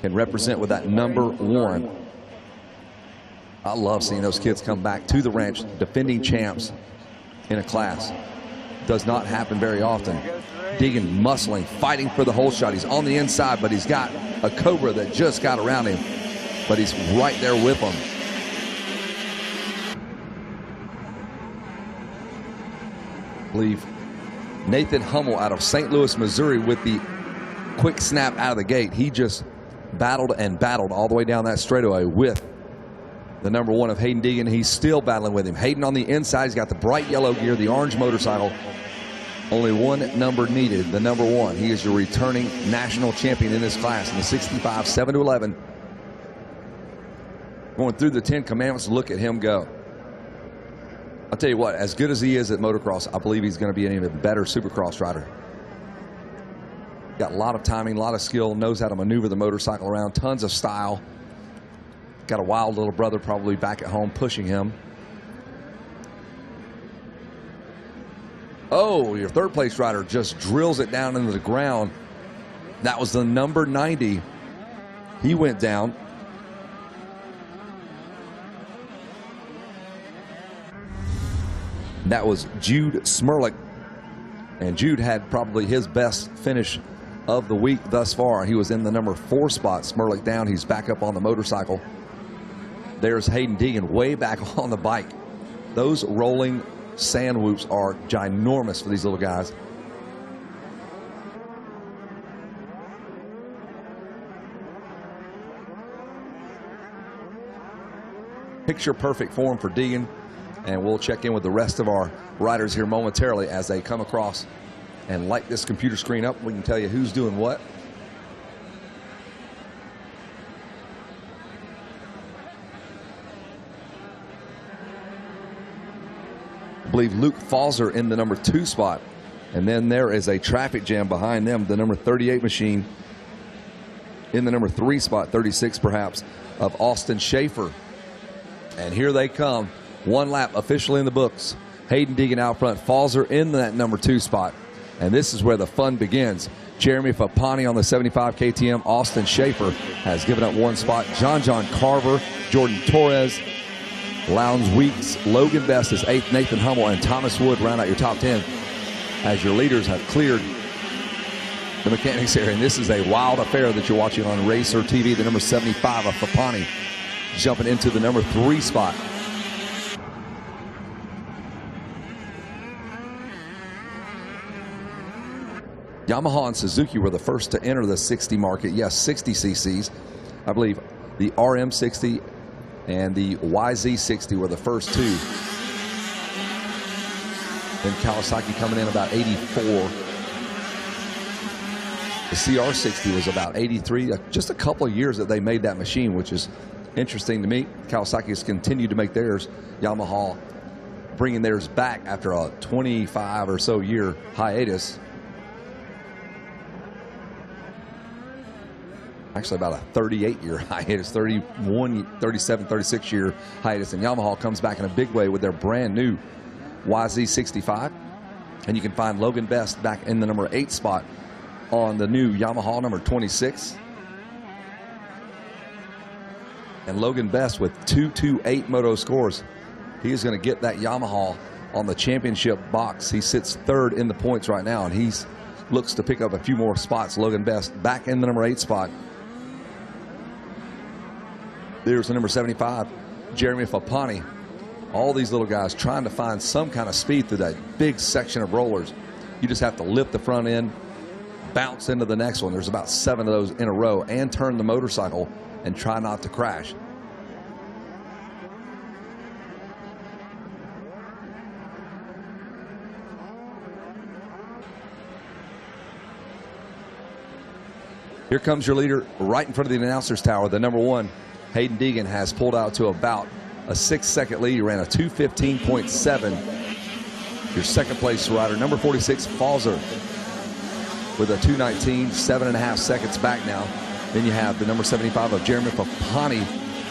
can represent with that #1. I love seeing those kids come back to the ranch, defending champs in a class. Does not happen very often. Deegan muscling, fighting for the hole shot. He's on the inside, but he's got a Cobra that just got around him, but he's right there with him. I believe Nathan Hummel out of St. Louis, Missouri, with the quick snap out of the gate. He just battled and battled all the way down that straightaway with the #1 of Hayden Deegan. He's still battling with him. Hayden on the inside. He's got the bright yellow gear, the orange motorcycle. Only one number needed, the #1. He is your returning national champion in this class in the 65, 7-11. Going through the 10 commandments, look at him go. I'll tell you what, as good as he is at motocross, I believe he's going to be an even better supercross rider. Got a lot of timing, a lot of skill, knows how to maneuver the motorcycle around, tons of style. Got a wild little brother probably back at home pushing him. Oh, your third place rider just drills it down into the ground. That was the number 90. He went down. That was Jude Smirlick. And Jude had probably his best finish of the week thus far. He was in the #4 spot. Smirlick down. He's back up on the motorcycle. There's Hayden Deegan way back on the bike. Those rolling sand whoops are ginormous for these little guys. Picture perfect form for Deegan. And we'll check in with the rest of our riders here momentarily as they come across and light this computer screen up. We can tell you who's doing what. I believe Luke Falzer in the #2 spot. And then there is a traffic jam behind them, the #38 machine in the #3 spot, 36 perhaps, of Austin Schaefer. And here they come. One lap officially in the books. Hayden Deegan out front, Falzer in that #2 spot. And this is where the fun begins. Jeremy Fapani on the 75 KTM. Austin Schaefer has given up one spot. John Carver, Jordan Torres, Lowndes Weeks, Logan Best is 8th, Nathan Hummel, and Thomas Wood round out your top 10 as your leaders have cleared the mechanics area. And this is a wild affair that you're watching on Racer TV. The #75 of Fapani jumping into the #3 spot. Yamaha and Suzuki were the first to enter the 60 market. Yes, 60 cc's. I believe the RM60 and the YZ60 were the first two. Then Kawasaki coming in about 84. The CR60 was about 83. Just a couple of years that they made that machine, which is interesting to me. Kawasaki has continued to make theirs. Yamaha bringing theirs back after a 25 or so year hiatus. Actually about a 38-year hiatus, 31, 37, 36-year hiatus. And Yamaha comes back in a big way with their brand new YZ65. And you can find Logan Best back in the #8 spot on the new Yamaha #26. And Logan Best with 228 Moto scores. He is going to get that Yamaha on the championship box. He sits 3rd in the points right now, and he's looks to pick up a few more spots. Logan Best back in the #8 spot. There's the #75, Jeremy Fapani. All these little guys trying to find some kind of speed through that big section of rollers. You just have to lift the front end, bounce into the next one. There's about 7 of those in a row, and turn the motorcycle and try not to crash. Here comes your leader right in front of the announcer's tower, the #1. Hayden Deegan has pulled out to about a 6-second lead. He ran a 2:15.7. Your second place rider, #46, Falzer, with a 2:19, 7.5 seconds back now. Then you have the #75 of Jeremy Fapani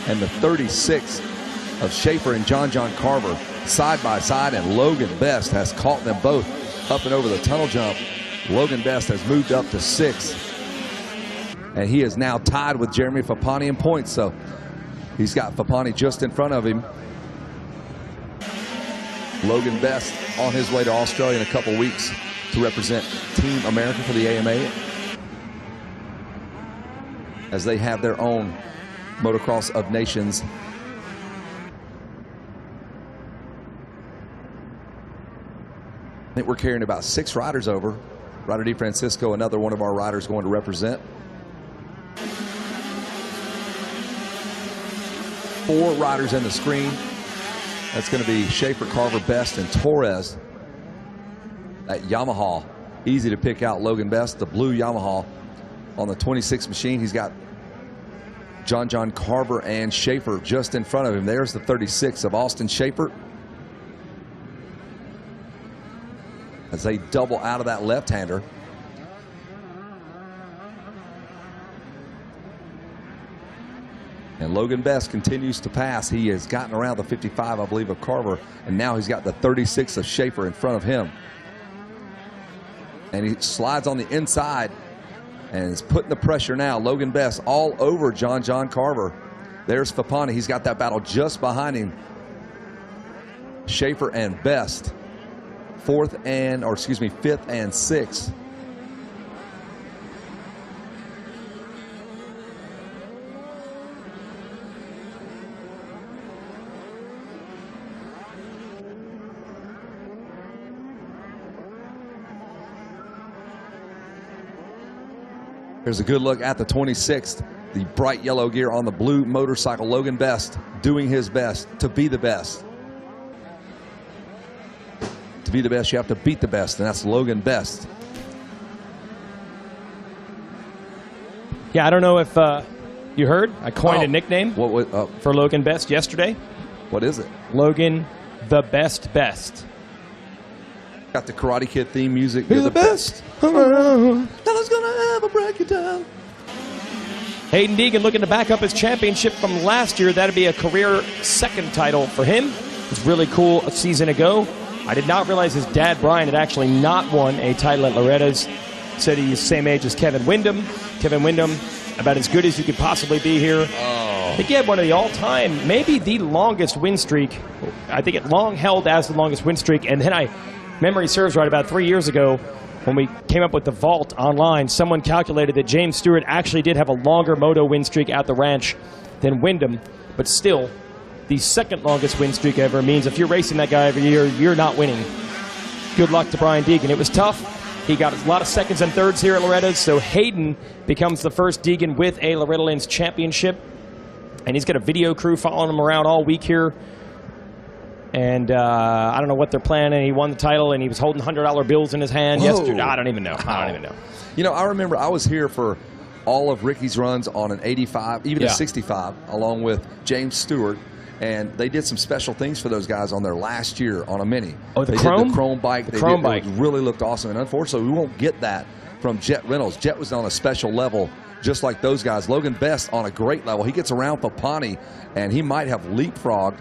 and the 36 of Schaefer and John Carver side by side, and Logan Best has caught them both up and over the tunnel jump. Logan Best has moved up to 6th. And he is now tied with Jeremy Fapani in points. So he's got Fapani just in front of him. Logan Best on his way to Australia in a couple weeks to represent Team America for the AMA, as they have their own Motocross of Nations. I think we're carrying about 6 riders over. Ryder DeFrancisco, another one of our riders going to represent. 4 riders in the screen. That's going to be Schaefer, Carver, Best, and Torres. That Yamaha, easy to pick out. Logan Best, the blue Yamaha on the 26 machine. He's got John Carver and Schaefer just in front of him. There's the 36 of Austin Schaefer, as they double out of that left-hander. And Logan Best continues to pass. He has gotten around the 55, I believe, of Carver, and now he's got the 36 of Schaefer in front of him. And he slides on the inside and is putting the pressure now. Logan Best all over John Carver. There's Fapani. He's got that battle just behind him. Schaefer and Best, 5th and 6th. Here's a good look at the 26th, the bright yellow gear on the blue motorcycle. Logan Best doing his best to be the best. To be the best, you have to beat the best, and that's Logan Best. Yeah, I don't know if you heard. I coined a nickname for Logan Best yesterday. What is it? Logan the Best. Got the Karate Kid theme music. You're the best. Nothing's gonna ever break you down. Hayden Deegan looking to back up his championship from last year. That'd be a career 2nd title for him. It was really cool a season ago. I did not realize his dad, Brian, had actually not won a title at Loretta's. Said he's the same age as Kevin Windham. Kevin Windham, about as good as you could possibly be here. I think he had one of the all-time, maybe the longest win streak. I think it long held as the longest win streak. And then memory serves right, about 3 years ago, when we came up with the vault online, someone calculated that James Stewart actually did have a longer moto win streak at the ranch than Windham, but still, the 2nd longest win streak ever means if you're racing that guy every year, you're not winning. Good luck to Brian Deegan. It was tough. He got a lot of 2nds and 3rds here at Loretta's, so Hayden becomes the first Deegan with a Loretta Lynn's championship, and he's got a video crew following him around all week here. And I don't know what they're planning. He won the title, and he was holding $100 bills in his hand yesterday. I don't even know. You know, I remember I was here for all of Ricky's runs on an 85, even a 65, along with James Stewart. And they did some special things for those guys on their last year on a Mini. Oh, they Chrome? did the Chrome bike. The Chrome bike. It really looked awesome. And unfortunately, we won't get that from Jet Reynolds. Jet was on a special level, just like those guys. Logan Best on a great level. He gets around Fapani, and he might have leapfrogged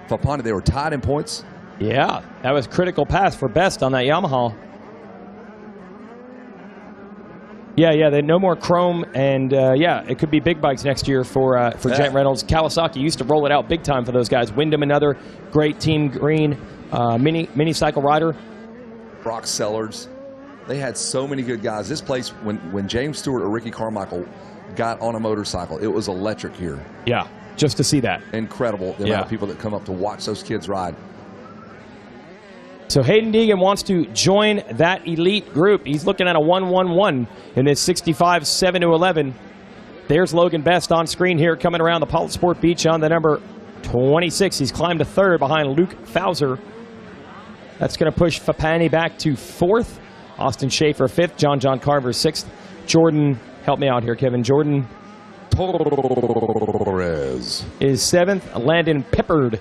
Fapani. They were tied in points. Yeah, that was critical pass for Best on that Yamaha. Yeah, they no more Chrome, and it could be big bikes next year for Jet Reynolds. Kawasaki used to roll it out big time for those guys. Windham, another great Team Green mini cycle rider. Brock Sellers. They had so many good guys. This place, when James Stewart or Ricky Carmichael got on a motorcycle, it was electric here. Yeah, just to see that. Incredible, the amount of people that come up to watch those kids ride. So Hayden Deegan wants to join that elite group. He's looking at a 1-1-1 in this 65 7-11. There's Logan Best on screen here coming around the Polysport Beach on the number 26. He's climbed to 3rd behind Luke Fauser. That's going to push Fapani back to 4th. Austin Schaefer 5th. John Carver 6th. Jordan, help me out here, Kevin. Jordan Torres is 7th. Landon Pippard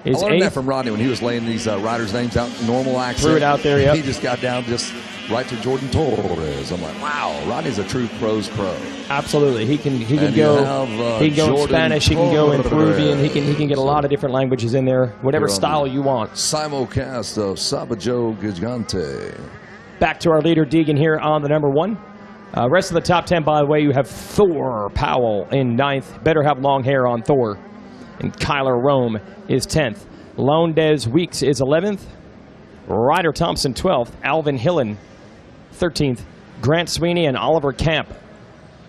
is 8th. I learned that from Rodney when he was laying these riders' names out in normal accent. Threw it out there, yep. He just got down just right to Jordan Torres. I'm like, wow, Rodney's a true pro's pro. Absolutely. He can go in Spanish, he can go in Peruvian, he can get a lot of different languages in there, whatever style you want. Simulcast of Sabajo Gigante. Back to our leader Deegan here on the number 1. Rest of the top 10, by the way, you have Thor Powell in 9th. Better have long hair on Thor. And Kyler Rome is 10th. Lowndes Weeks is 11th. Ryder Thompson 12th. Alvin Hillen 13th. Grant Sweeney and Oliver Camp.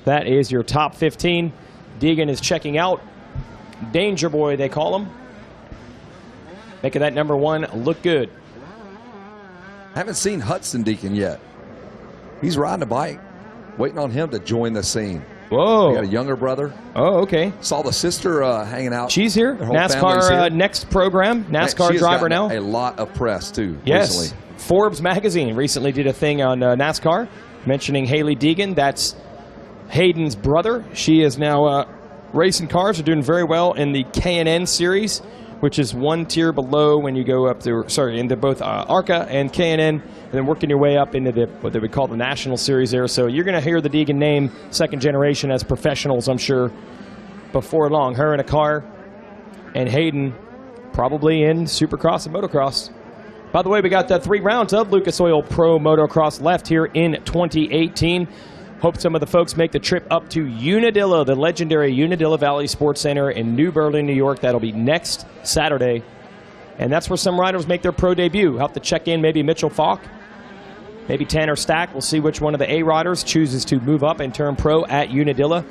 That is your top 15. Deegan is checking out. Danger Boy, they call him. Making that number 1 look good. Haven't seen Hudson Deacon yet. He's riding a bike. Waiting on him to join the scene. Whoa. He got a younger brother. Oh, okay. Saw the sister hanging out. She's here. NASCAR next program. NASCAR driver now. A lot of press, too, yes. recently. Forbes magazine recently did a thing on NASCAR mentioning Haley Deegan. That's Hayden's brother. She is now racing cars. Are doing very well in the K&N series, which is one tier below when you go up to, into both ARCA and K&N, and then working your way up into what they would call the National Series there. So you're going to hear the Deegan name, second generation as professionals, I'm sure, before long. Her in a car, and Hayden probably in Supercross and Motocross. By the way, we got 3 rounds of Lucas Oil Pro Motocross left here in 2018. Hope some of the folks make the trip up to Unadilla, the legendary Unadilla Valley Sports Center in New Berlin, New York. That'll be next Saturday. And that's where some riders make their pro debut. We'll have to check in maybe Mitchell Falk, maybe Tanner Stack. We'll see which one of the A riders chooses to move up and turn pro at Unadilla.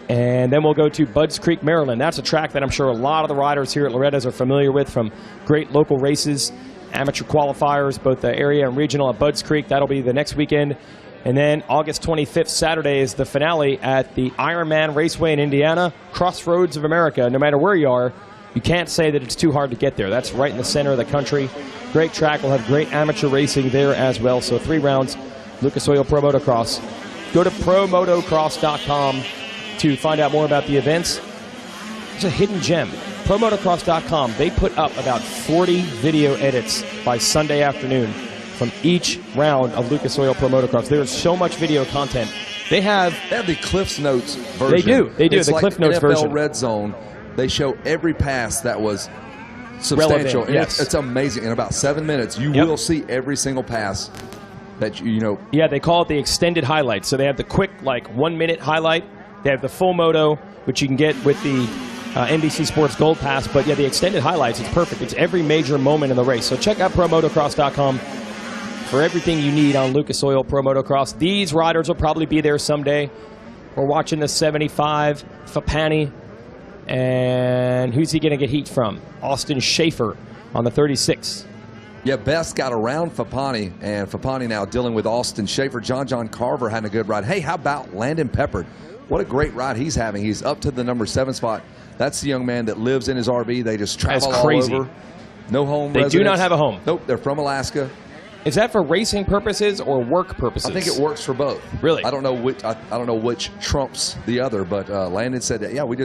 And then we'll go to Budds Creek, Maryland. That's a track that I'm sure a lot of the riders here at Loretta's are familiar with from great local races, amateur qualifiers, both the area and regional at Budds Creek. That'll be the next weekend. And then August 25th, Saturday, is the finale at the Ironman Raceway in Indiana, Crossroads of America. No matter where you are, you can't say that it's too hard to get there. That's right in the center of the country. Great track. We'll have great amateur racing there as well. So 3 rounds, Lucas Oil Pro Motocross. Go to promotocross.com to find out more about the events. It's a hidden gem. Promotocross.com, they put up about 40 video edits by Sunday afternoon from each round of Lucas Oil Pro Motocross. There is so much video content. They have the Cliff Notes version. They do. It's the like Cliff Notes NFL version. Red Zone. They show every pass that was substantial. Relevant, yes. It's amazing. In about 7 minutes, you will see every single pass that you know. Yeah, they call it the extended highlights. So they have the quick, 1 minute highlight. They have the full moto, which you can get with the NBC Sports Gold Pass. But yeah, the extended highlights, it's perfect. It's every major moment in the race. So check out promotocross.com for everything you need on Lucas Oil Pro Motocross. These riders will probably be there someday. We're watching the 75, Fapani. And who's he going to get heat from? Austin Schaefer on the 36. Yeah, Best got around Fapani, and Fapani now dealing with Austin Schaefer. John Carver had a good ride. Hey, how about Landon Peppard? What a great ride he's having. He's up to the number 7 spot. That's the young man that lives in his RV. They just travel all over. No home residence. They do not have a home. Nope, they're from Alaska. Is that for racing purposes or work purposes? I think it works for both. Really? I don't know which. I don't know which trumps the other, but Landon said that. Yeah, we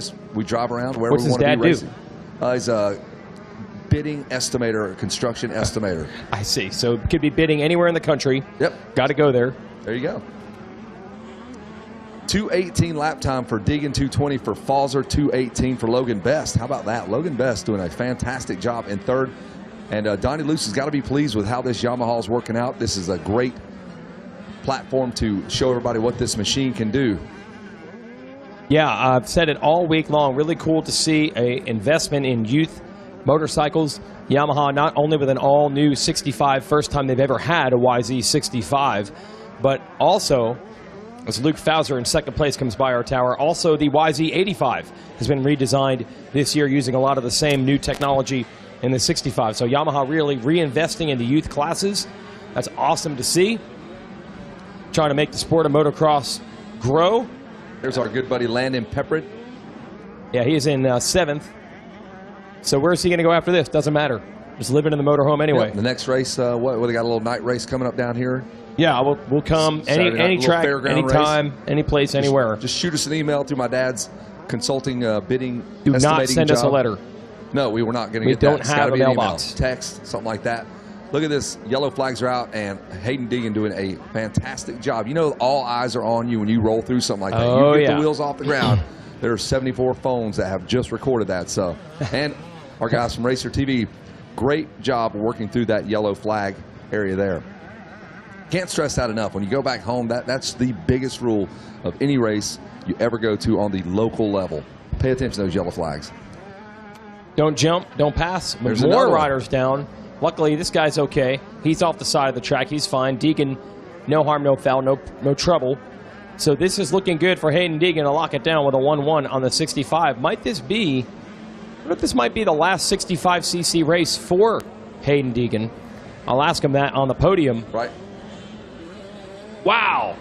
drive around wherever we want to be racing. He's a bidding estimator, construction estimator. I see. So it could be bidding anywhere in the country. Yep. Got to go there. There you go. 2:18 lap time for Deegan, 2:20 for Falzer, 2:18 for Logan Best. How about that? Logan Best doing a fantastic job in third. And Donnie Luce has got to be pleased with how this Yamaha is working out. This is a great platform to show everybody what this machine can do. Yeah, I've said it all week long. Really cool to see an investment in youth motorcycles. Yamaha not only with an all-new 65, first time they've ever had a YZ 65, but also, as Luke Fauser in second place comes by our tower, also the YZ 85 has been redesigned this year using a lot of the same new technology in the 65. So Yamaha really reinvesting in the youth classes. That's awesome to see. Trying to make the sport of motocross grow. There's our good buddy Landon Peppard. Yeah, he is in 7th. So where's he going to go after this? Doesn't matter. Just living in the motorhome anyway. Yep, the next race, what they got a little night race coming up down here? Yeah, we'll come any track, anytime, any place, anywhere. Just shoot us an email through my dad's consulting bidding. Do not send us a letter. No, we were not going to get that. We don't have a mailbox. Text, something like that. Look at this. Yellow flags are out, and Hayden Deegan doing a fantastic job. You know, all eyes are on you when you roll through something like that. Oh, you get the wheels off the ground. There are 74 phones that have just recorded that. So, and our guys from Racer TV, great job working through that yellow flag area there. Can't stress that enough. When you go back home, that's the biggest rule of any race you ever go to on the local level. Pay attention to those yellow flags. Don't jump, don't pass. There's More another one. riders down. Luckily, this guy's okay. He's off the side of the track. He's fine. Deegan, no harm, no foul, no trouble. So this is looking good for Hayden Deegan to lock it down with a 1-1 on the 65. Might this be, I wonder if this might be the last 65cc race for Hayden Deegan. I'll ask him that on the podium. Right. Wow.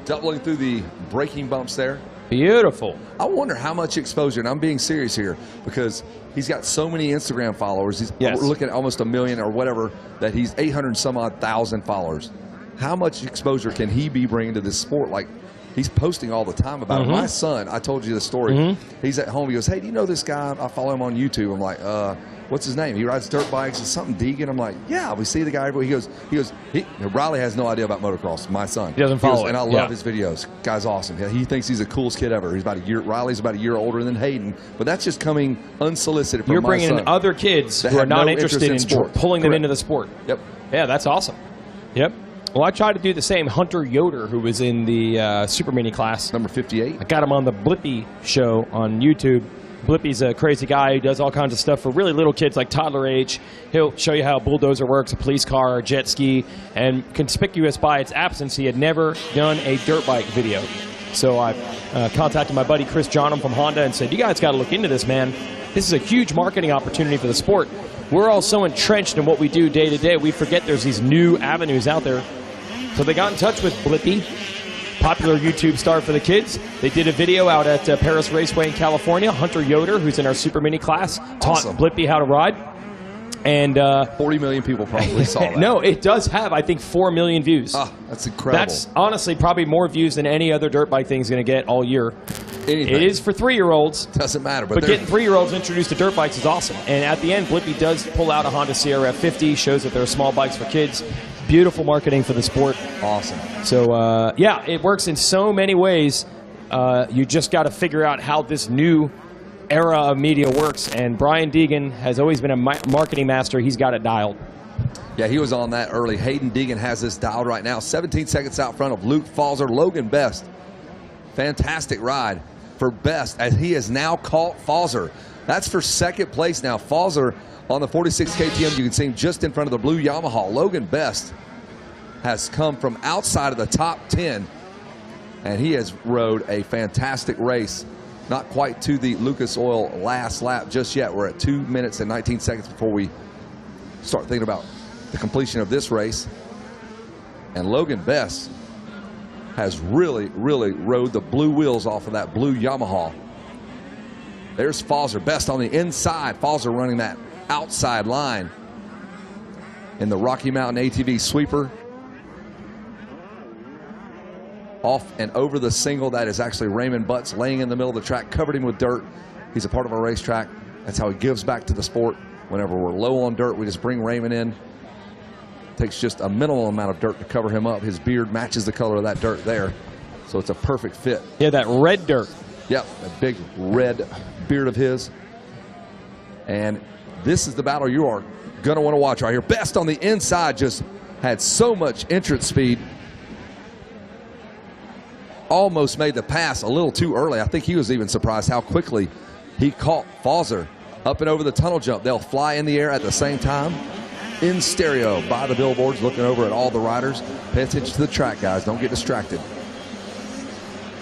Doubling through the braking bumps there. Beautiful. I wonder how much exposure, and I'm being serious here, because he's got so many Instagram followers. He's Yes. We're looking at almost 1 million or whatever, that he's 800 some odd thousand followers. How much exposure can he be bringing to this sport? Like, he's posting all the time about it. My son, I told you the story. He's at home. He goes, hey, do you know this guy? I follow him on YouTube. I'm like, what's his name? He rides dirt bikes. It's something Deegan. I'm like, yeah, we see the guy everywhere. Riley has no idea about motocross, my son. He doesn't follow it. And I love his videos. Guy's awesome. He thinks he's the coolest kid ever. He's about a year. Riley's about a year older than Hayden, but that's just coming unsolicited from You're my bringing son. in other kids that who are have not no interested interest in sport. pulling them Correct. into the sport. Yep. Yeah, that's awesome. Yep. Well, I tried to do the same. Hunter Yoder, who was in the Super Mini class. Number 58. I got him on the Blippi show on YouTube. Blippi's a crazy guy who does all kinds of stuff for really little kids, like toddler age. He'll show you how a bulldozer works, a police car, a jet ski, and conspicuous by its absence, he had never done a dirt bike video. So I contacted my buddy Chris Johnham from Honda and said, you guys got to look into this, man. This is a huge marketing opportunity for the sport. We're all so entrenched in what we do day to day, we forget there's these new avenues out there. So they got in touch with Blippi, popular YouTube star for the kids. They did a video out at Paris Raceway in California. Hunter Yoder, who's in our Super Mini class, taught Blippi how to ride. And 40 million people probably saw that. no, it does have, I think, 4 million views. Oh, that's incredible. That's honestly probably more views than any other dirt bike thing's going to get all year. Anything. It is for 3-year-olds. Doesn't matter. But getting 3-year-olds introduced to dirt bikes is awesome. And at the end, Blippi does pull out a Honda CRF 50, shows that they're small bikes for kids. Beautiful marketing for the sport. Awesome. So, yeah, it works in so many ways. You just got to figure out how this new era of media works. And Brian Deegan has always been a marketing master. He's got it dialed. Yeah, he was on that early. Hayden Deegan has this dialed right now. 17 seconds out front of Luke Falzer. Logan Best. Fantastic ride for Best, as he has now caught Falzer. That's for second place now. Falzer on the 46 KTM. You can see him just in front of the blue Yamaha. Logan Best has come from outside of the top 10, and he has rode a fantastic race. Not quite to the Lucas Oil last lap just yet. We're at 2 minutes and 19 seconds before we start thinking about the completion of this race. And Logan Best has really, really rode the blue wheels off of that blue Yamaha. There's Falzer. Best on the inside. Falzer running that outside line in the Rocky Mountain ATV sweeper. Off and over the single. That is actually Raymond Butts laying in the middle of the track, covered him with dirt. He's a part of our racetrack. That's how he gives back to the sport. Whenever we're low on dirt, we just bring Raymond in. Takes just a minimal amount of dirt to cover him up. His beard matches the color of that dirt there. So it's a perfect fit. Yeah, that red dirt. Yep, a big red beard of his. And this is the battle you are going to want to watch right here. Best on the inside just had so much entrance speed. Almost made the pass a little too early. I think he was even surprised how quickly he caught Falzer up and over the tunnel jump. They'll fly in the air at the same time. In stereo by the billboards, looking over at all the riders. Pay attention to the track, guys. Don't get distracted.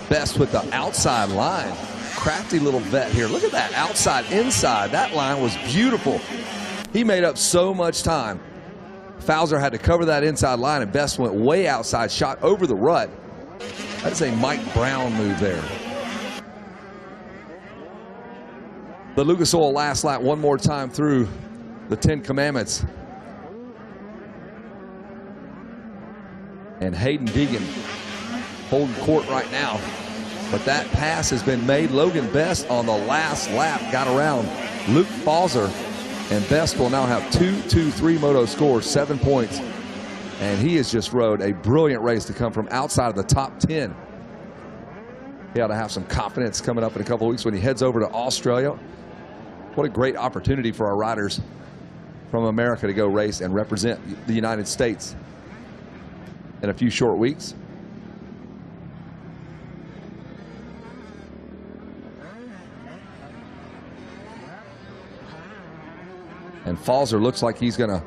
Best with the outside line. Crafty little vet here. Look at that outside, inside. That line was beautiful. He made up so much time. Falzer had to cover that inside line, and Best went way outside, shot over the rut. That's a Mike Brown move there. The Lucas Oil last lap one more time through the 10 Commandments. And Hayden Deegan holding court right now. But that pass has been made. Logan Best on the last lap got around Luke Falzer. And Best will now have 2-2-3 Moto scores, 7 points. And he has just rode a brilliant race to come from outside of the top 10. He ought to have some confidence coming up in a couple of weeks when he heads over to Australia. What a great opportunity for our riders from America to go race and represent the United States. in a few short weeks. And Falzer looks like he's going to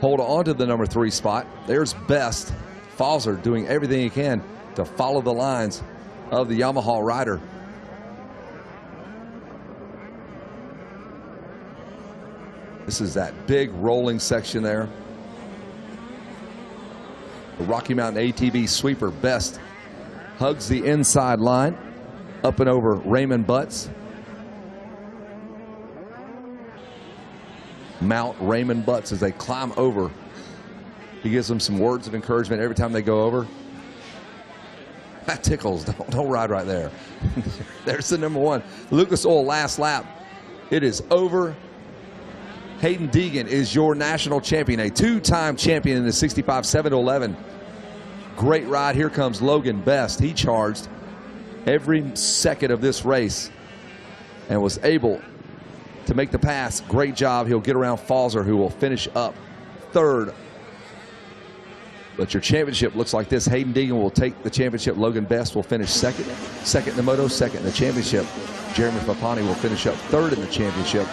hold on to the number 3 spot. There's Best. Falzer doing everything he can to follow the lines of the Yamaha rider. This is that big rolling section there. The Rocky Mountain ATV sweeper. Best hugs the inside line up and over Raymond Butts. Mount Raymond Butts as they climb over. He gives them some words of encouragement every time they go over. That tickles. Don't ride right there. There's the number 1. Lucas Oil last lap. It is over. Hayden Deegan is your national champion, a 2-time champion in the 65 7-11. Great ride. Here comes Logan Best. He charged every second of this race and was able to make the pass. Great job. He'll get around Falzer, who will finish up 3rd. But your championship looks like this. Hayden Deegan will take the championship. Logan Best will finish 2nd. 2nd in the Moto, 2nd in the championship. Jeremy Papani will finish up 3rd in the championship.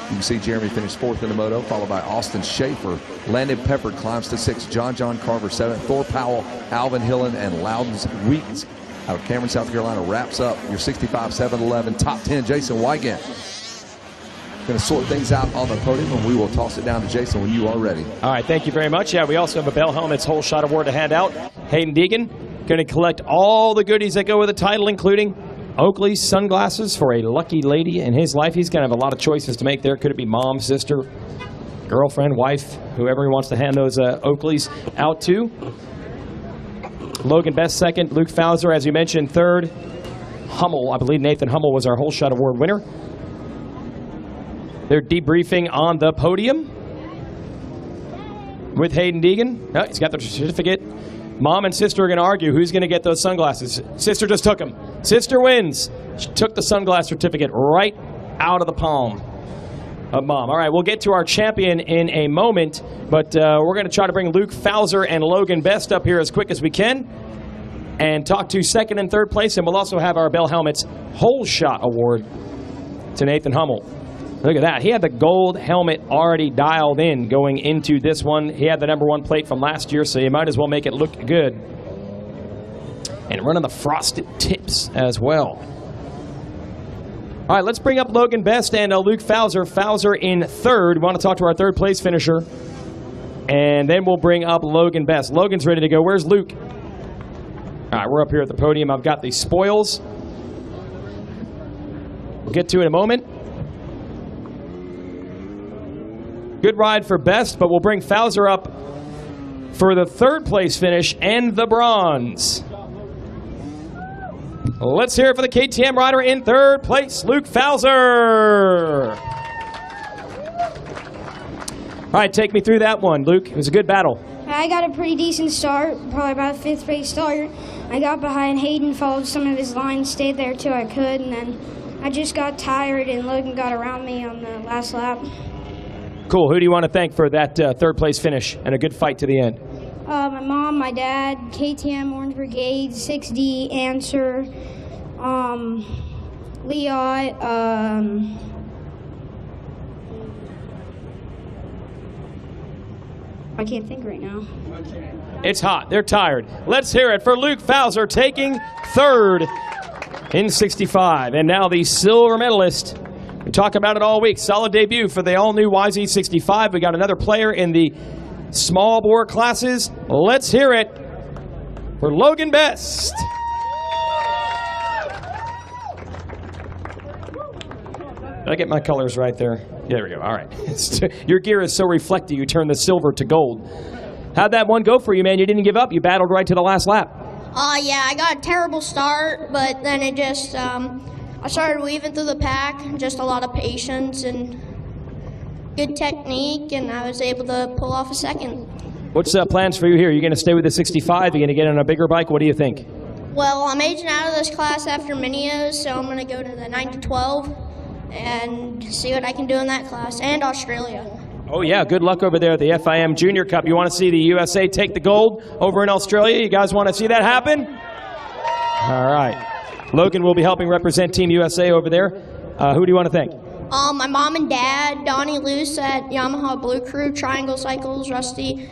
You can see Jeremy finished 4th in the Moto, followed by Austin Schaefer. Landon Peppard climbs to 6th. John Carver 7th. Thor Powell, Alvin Hillen, and Loudon's Weeks out of Cameron, South Carolina wraps up your 65 7-11 top 10. Jason Wygant going to sort things out on the podium, and we will toss it down to Jason when you are ready. All right, thank you very much. Yeah, we also have a Bell Helmets whole shot award to hand out. Hayden Deegan going to collect all the goodies that go with the title, including Oakley's sunglasses for a lucky lady in his life. He's going to have a lot of choices to make there. Could it be mom, sister, girlfriend, wife, whoever he wants to hand those Oakleys out to. Logan Best 2nd, Luke Falzer, as you mentioned, 3rd. Hummel, I believe Nathan Hummel was our whole shot award winner. They're debriefing on the podium with Hayden Deegan. Oh, he's got the certificate. Mom and sister are going to argue who's going to get those sunglasses. Sister just took them. Sister wins. She took the sunglass certificate right out of the palm of Mom. All right, we'll get to our champion in a moment, but we're going to try to bring Luke Falzer and Logan Best up here as quick as we can and talk to 2nd and 3rd place, and we'll also have our Bell Helmets whole shot award to Nathan Hummel. Look at that. He had the gold helmet already dialed in going into this one. He had the number 1 plate from last year, so you might as well make it look good. And running the frosted tips as well. All right, let's bring up Logan Best and Luke Falzer. Falzer in 3rd. We want to talk to our 3rd place finisher. And then we'll bring up Logan Best. Logan's ready to go. Where's Luke? All right, we're up here at the podium. I've got the spoils. We'll get to it in a moment. Good ride for Best, but we'll bring Falzer up for the 3rd place finish and the bronze. Let's hear it for the KTM rider in 3rd place, Luke Falzer. All right, take me through that one, Luke. It was a good battle. I got a pretty decent start, probably about a 5th place start. I got behind Hayden, followed some of his lines, stayed there till I could, and then I just got tired and Logan got around me on the last lap. Cool. Who do you want to thank for that 3rd place finish and a good fight to the end? My mom, my dad, KTM, Orange Brigade, 6D, Answer, Leot, I can't think right now. It's hot. They're tired. Let's hear it for Luke Falzer taking 3rd in 65. And now the silver medalist. We talk about it all week. Solid debut for the all-new YZ65. We got another player in the small bore classes. Let's hear it for Logan Best. Did I get my colors right there? There we go. All right. Your gear is so reflective, you turn the silver to gold. How'd that one go for you, man? You didn't give up. You battled right to the last lap. Yeah, I got a terrible start, but then it just, I started weaving through the pack, just a lot of patience and good technique, and I was able to pull off a 2nd. What's plans for you here? Are you going to stay with the 65? Are you going to get on a bigger bike? What do you think? Well, I'm aging out of this class after Minios, so I'm going to go to the 9 to 12 and see what I can do in that class, and Australia. Oh, yeah, good luck over there at the FIM Junior Cup. You want to see the USA take the gold over in Australia? You guys want to see that happen? All right. Logan will be helping represent Team USA over there. Who do you want to thank? My mom and dad, Donnie Luce at Yamaha Blue Crew, Triangle Cycles, Rusty,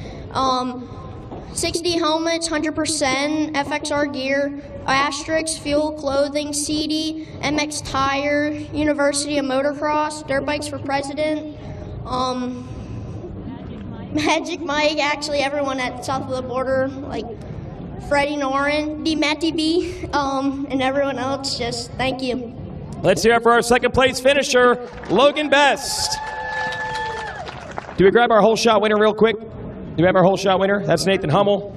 60 helmets, 100%, FXR gear, Asterix, Fuel, Clothing, CD, MX Tire, University of Motocross, Dirt Bikes for President, Magic Mike, actually everyone at south of the border, like Freddie Norin, D. Matty B, and everyone else, just thank you. Let's hear it for our second place finisher, Logan Best. Do we grab our whole shot winner real quick? Do we have our whole shot winner? That's Nathan Hummel.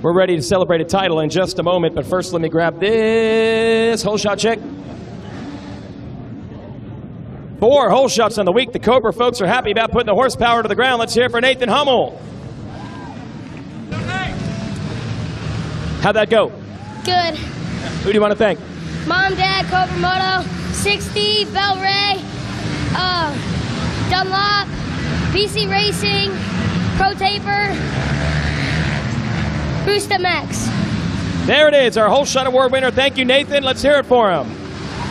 We're ready to celebrate a title in just a moment, but first let me grab this whole shot check. 4 whole shots on the week. The Cobra folks are happy about putting the horsepower to the ground. Let's hear it for Nathan Hummel. How'd that go? Good. Who do you want to thank? Mom, Dad, Cobra Moto, 60, Bel Ray, Dunlop, BC Racing, Pro Taper, Boost MX. There it is, our whole shot award winner. Thank you, Nathan. Let's hear it for him.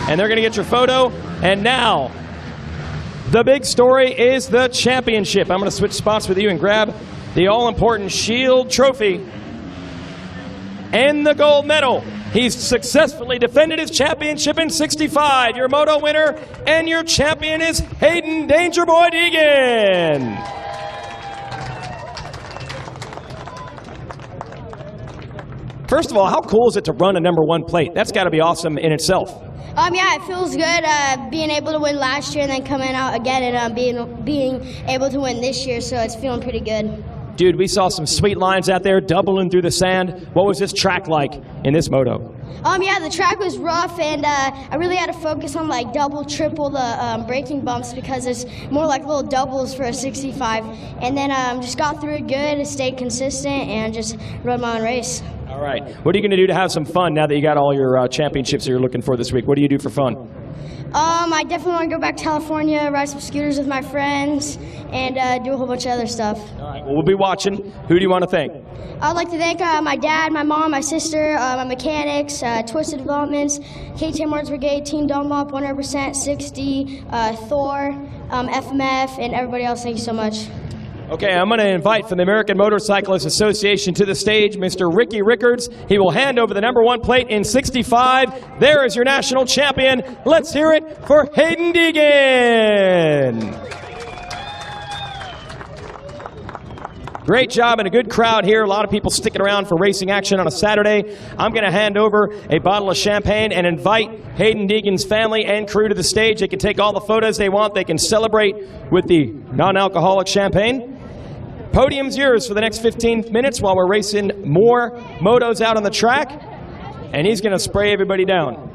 And they're going to get your photo. And now, the big story is the championship. I'm going to switch spots with you and grab the all-important Shield Trophy and the gold medal. He's successfully defended his championship in 65. Your Moto winner and your champion is Hayden Danger Boy Deegan. First of all, how cool is it to run a #1 plate? That's got to be awesome in itself. Yeah, it feels good being able to win last year and then coming out again and being able to win this year, so it's feeling pretty good. Dude, we saw some sweet lines out there doubling through the sand. What was this track like in this moto? Yeah, the track was rough, and I really had to focus on like double, triple the braking bumps because it's more like little doubles for a 65. And then just got through it good, stayed consistent, and just rode my own race. All right. What are you going to do to have some fun now that you got all your championships that you're looking for this week? What do you do for fun? I definitely want to go back to California, ride some scooters with my friends, and do a whole bunch of other stuff. All right. Well, we'll be watching. Who do you want to thank? I'd like to thank my dad, my mom, my sister, my mechanics, Twisted Developments, KTM Martins Brigade, Team Dunlop, 100%, 60, Thor, FMF, and everybody else. Thank you so much. Okay, I'm going to invite from the American Motorcyclists Association to the stage Mr. Ricky Rickards. He will hand over the #1 plate in 65. There is your national champion. Let's hear it for Hayden Deegan. Great job and a good crowd here. A lot of people sticking around for racing action on a Saturday. I'm going to hand over a bottle of champagne and invite Hayden Deegan's family and crew to the stage. They can take all the photos they want. They can celebrate with the non-alcoholic champagne. Podium's yours for the next 15 minutes while we're racing more motos out on the track. And he's going to spray everybody down.